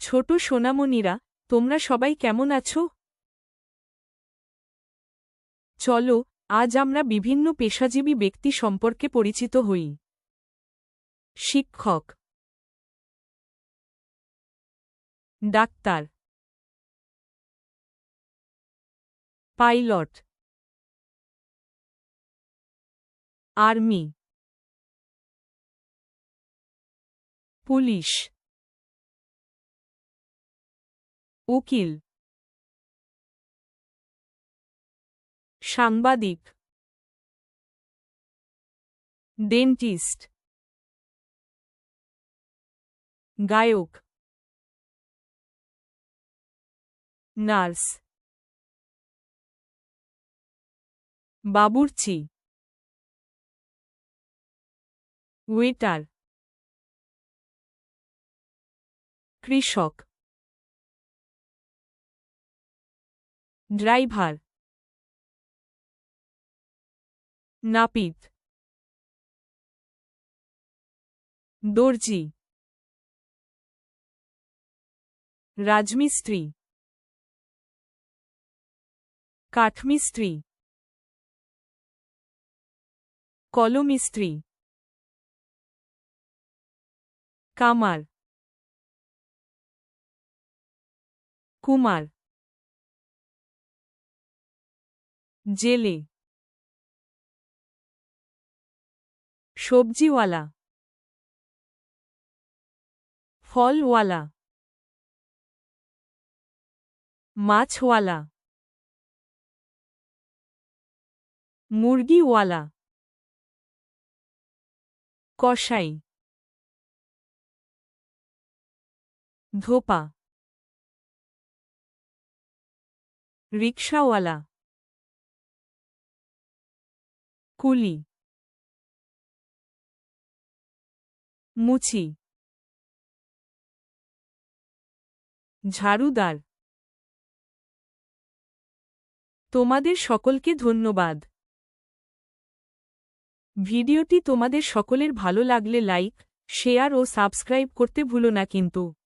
ছোট সোনামণিরা, তোমরা সবাই কেমন আছো? চলো, আজ আমরা বিভিন্ন পেশাজীবী ব্যক্তি সম্পর্কে পরিচিত হই। শিক্ষক, ডাক্তার, পাইলট, আর্মি, পুলিশ, উকিল, সাংবাদিক, ডেন্টিস্ট, গায়ক, নার্স, বাবুর্চি, ওয়েটার, কৃষক, ড্রাইভার, নাপিত, দর্জি, রাজমিস্ত্রি, কাঠমিস্ত্রি, কলমিস্ত্রি, কামার, কুমার, জেলে, সবজিওয়ালা, ফলওয়ালা, মাছওয়ালা, মুরগিওয়ালা, কসাই, ধোপা, রিকশাওয়ালা, কুলি, মুচি, ঝাড়ুদার। তোমাদের সকলকে ধন্যবাদ। ভিডিওটি তোমাদের সকলের ভালো লাগলে লাইক, শেয়ার ও সাবস্ক্রাইব করতে ভুলো না কিন্তু।